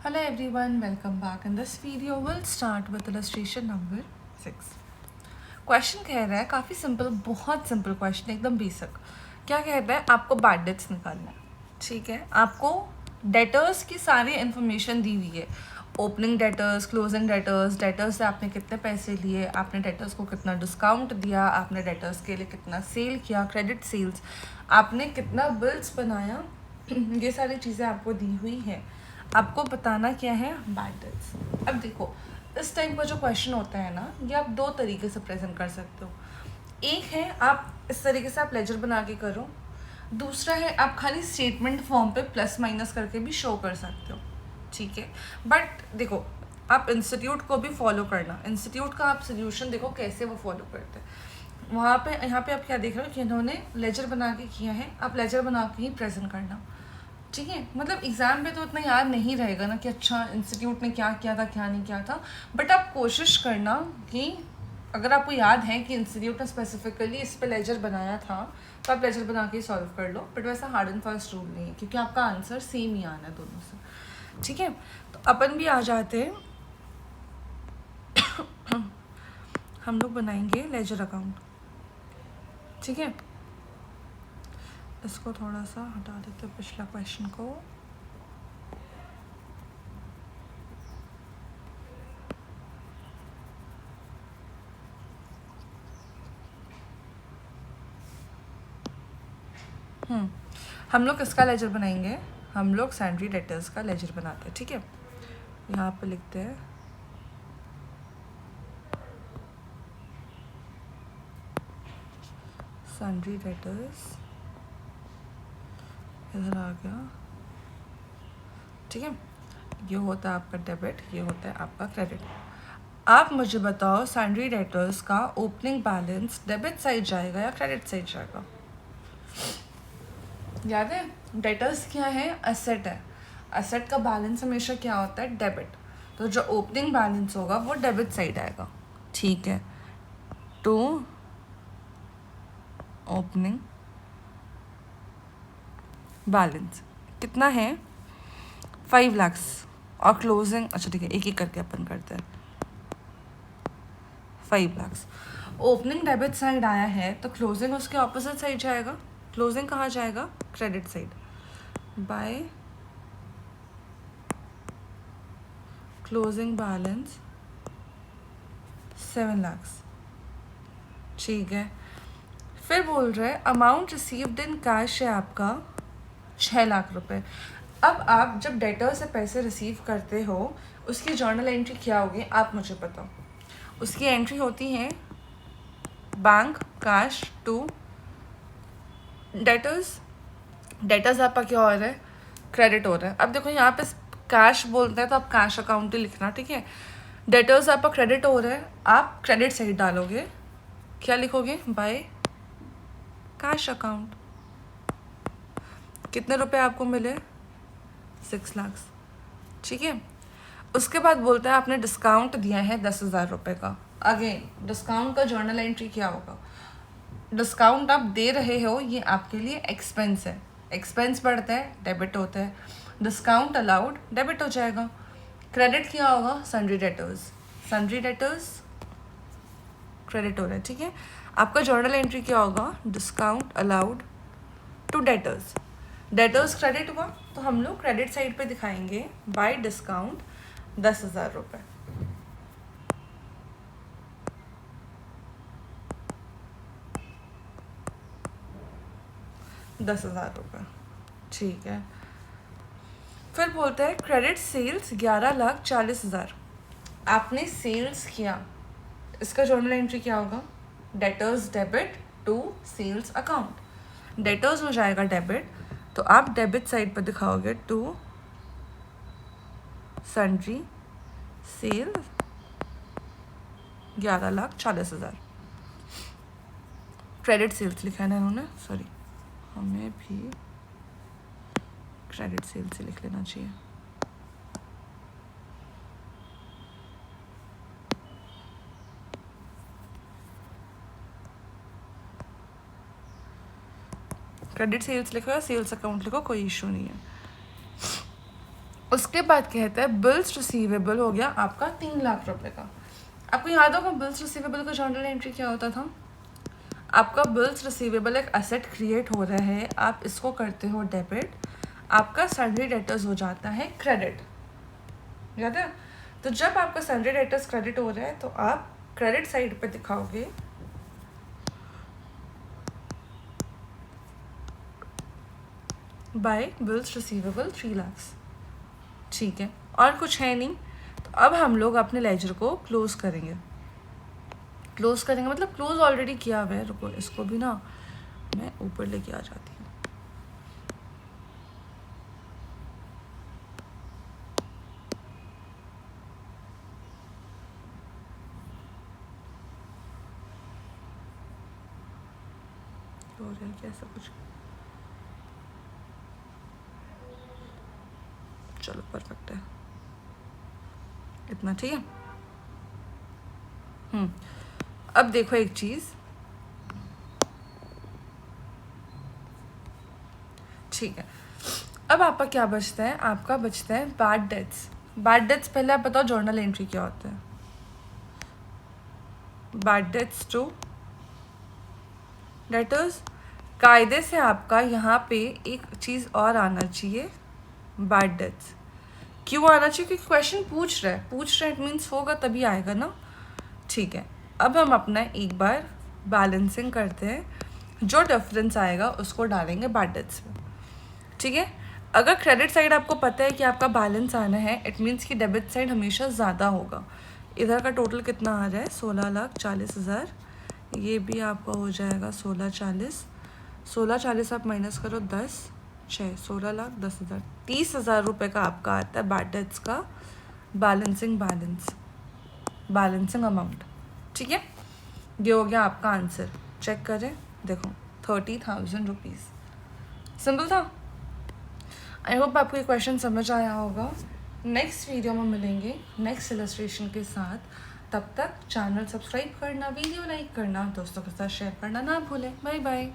Hello everyone, welcome back. In this video, we'll start with illustration number 6. Question कह रहा है काफ़ी simple, बहुत सिंपल क्वेश्चन, एकदम बेसिक. क्या कह रहा है? आपको बैड डेट्स निकालना है. ठीक है, आपको डेटर्स की सारी इन्फॉर्मेशन दी हुई है. Opening debtors, closing debtors, debtors से आपने कितने पैसे लिए, आपने डेटर्स को कितना डिस्काउंट दिया, आपने डेटर्स के लिए कितना सेल किया, क्रेडिट सेल्स, आपने कितना बिल्स बनाया, ये सारी चीज़ें आपको दी हुई है. आपको बताना क्या है? Bad dates. अब देखो, इस टाइप का जो क्वेश्चन होता है ना, ये आप दो तरीके से प्रेजेंट कर सकते हो. एक है आप इस तरीके से आप लेजर बना के करो. दूसरा है आप खाली स्टेटमेंट फॉर्म पे प्लस माइनस करके भी शो कर सकते हो. ठीक है, बट देखो, आप इंस्टीट्यूट को भी फॉलो करना. इंस्टीट्यूट का आप सोल्यूशन देखो कैसे वो फॉलो करते हैं. वहाँ पे यहाँ पे आप क्या देख रहे हो कि इन्होंने लेजर बना के किया है. आप लेजर बना के ही प्रेजेंट करना. ठीक है, मतलब एग्ज़ाम में तो इतना याद नहीं रहेगा ना कि अच्छा इंस्टीट्यूट ने क्या किया था, क्या नहीं किया था. बट आप कोशिश करना कि अगर आपको याद है कि इंस्टीट्यूट ने स्पेसिफिकली इस पे लेजर बनाया था, तो आप लेजर बना के सॉल्व कर लो. बट वैसा हार्ड एंड फास्ट रूल नहीं है, क्योंकि आपका आंसर सेम ही आना है दोनों से. ठीक है, तो अपन भी आ जाते हैं. हम लोग बनाएंगे लेजर अकाउंट. ठीक है, इसको थोड़ा सा हटा देते हैं, पिछला क्वेश्चन को. हम लोग किसका लेजर बनाएंगे? हम लोग सैंड्री डेटर्स का लेजर बनाते हैं. ठीक है, यहाँ पे लिखते हैं सैंड्री डेटर्स. इधर आ गया. ठीक है, ये होता है आपका डेबिट, ये होता है आपका क्रेडिट. आप मुझे बताओ, सैंड्री डेटर्स का ओपनिंग बैलेंस डेबिट साइड जाएगा या क्रेडिट साइड जाएगा? याद है, डेटर्स क्या है? एसेट है. एसेट का बैलेंस हमेशा क्या होता है? डेबिट. तो जो ओपनिंग बैलेंस होगा वो डेबिट साइड आएगा. ठीक है, तो ओपनिंग बैलेंस कितना है? 5 लाख. और क्लोजिंग, अच्छा ठीक है, एक एक करके अपन करते हैं. 5 लाख ओपनिंग डेबिट साइड आया है, तो क्लोजिंग उसके ऑपोजिट साइड जाएगा. क्लोजिंग कहाँ जाएगा? Credit side. By closing balance 7 lakh. ठीक है, फिर बोल रहे हैं अमाउंट रिसीव्ड इन कैश है आपका 6 लाख रुपए. अब आप जब डेटर से पैसे रिसीव करते हो, उसकी जर्नल एंट्री क्या होगी? आप मुझे बताओ. उसकी एंट्री होती है bank cash to debtors. Debtors आपका क्या हो रहा है? क्रेडिट हो रहा है. अब देखो, यहाँ पे कैश बोलते हैं तो आप कैश अकाउंट ही लिखना. ठीक है, डेटर्स आपका क्रेडिट हो रहा है, आप क्रेडिट साइड डालोगे. क्या लिखोगे? By cash account. कितने रुपए आपको मिले? 6 लाख. ठीक है, उसके बाद बोलते हैं आपने डिस्काउंट दिया है 10,000 रुपये का. अगेन डिस्काउंट का जर्नल एंट्री क्या होगा? डिस्काउंट आप दे रहे हो, ये आपके लिए एक्सपेंस है. एक्सपेंस बढ़ता है, डेबिट होता है. डिस्काउंट अलाउड, डेबिट हो जाएगा. क्रेडिट क्या होगा? Sundry debtors. Sundry debtors credit हो रहा है. ठीक है, आपका जर्नल एंट्री क्या होगा? Discount allowed to debtors. Debtors credit हुआ, तो हम लोग क्रेडिट साइड पे दिखाएंगे बाय डिस्काउंट 10,000 रुपये. ₹10,000. ठीक है, फिर बोलते हैं क्रेडिट सेल्स 11,40,000. आपने सेल्स किया, इसका जर्नल एंट्री क्या होगा? Debtors debit to sales account. Debtors हो जाएगा डेबिट, तो आप डेबिट साइड पर दिखाओगे to sundry sale 11,40,000. Credit sales लिखा है ना इन्होंने, सॉरी, हमें भी क्रेडिट सेल्स ही लिख लेना चाहिए. क्रेडिट सेल्स लिखो या सेल्स अकाउंट लिखो, कोई इशू नहीं है. उसके बाद कहता है बिल्स रिसीवेबल हो गया आपका 3 लाख रुपए का। आपको याद होगा बिल्स रिसीवेबल का जर्नल एंट्री क्या होता था? आपका बिल्स रिसीवेबल एक एसेट क्रिएट हो रहा है, आप इसको करते हो डेबिट, आपका सैलरी डेटर्स हो जाता है क्रेडिट। याद है? तो जब आपका सैलरी डेटर्स क्रेडिट हो रहा है तो आप क्रेडिट साइड पे दिखाओगे बाय बिल्स रिसीवेबल 3 लाख। ठीक है, और कुछ है नहीं। तो अब हम लोग अपने लेजर को क्लोज करेंगे। क्लोज करेंगे मतलब क्लोज ऑलरेडी किया हुआ है। रुको, इसको भी ना मैं ऊपर लेके आ जाती हूँ। हो रहा है क्या ऐसा कुछ? चलो परफेक्ट है, इतना ठीक है। अब देखो एक चीज, ठीक है। अब आपका क्या बचता है? आपका बचता है बैड डेट्स। बैड डेट्स पहले आप बताओ जर्नल एंट्री क्या होता है? Bad debts to debtors. कायदे से आपका यहाँ पे एक चीज़ और आना चाहिए, बैड डेट्स। क्यों आना चाहिए? क्योंकि क्वेश्चन पूछ रहा है, इट मीन्स होगा तभी आएगा ना। ठीक है, अब हम अपना एक बार बैलेंसिंग करते हैं, जो डिफरेंस आएगा उसको डालेंगे बैड डेट्स में। ठीक है, अगर क्रेडिट साइड आपको पता है कि आपका बैलेंस आना है, इट मीन्स कि डेबिट साइड हमेशा ज़्यादा होगा। इधर का टोटल कितना आ रहा है? 16,40,000। ये भी आपका हो जाएगा 16,40,000। 16,40,000 आप माइनस करो 10, 6, 16,10,000। 30,000 रुपये का आपका आता है बैड डेट्स का बैलेंसिंग अमाउंट। ठीक है, ये हो गया आपका आंसर। चेक करें, देखो 30,000 रुपीज़। सिंपल था। आई होप आपको ये क्वेश्चन समझ आया होगा। नेक्स्ट वीडियो में मिलेंगे नेक्स्ट इलस्ट्रेशन के साथ। तब तक चैनल सब्सक्राइब करना, वीडियो लाइक करना, दोस्तों के साथ शेयर करना ना भूलें। Bye bye.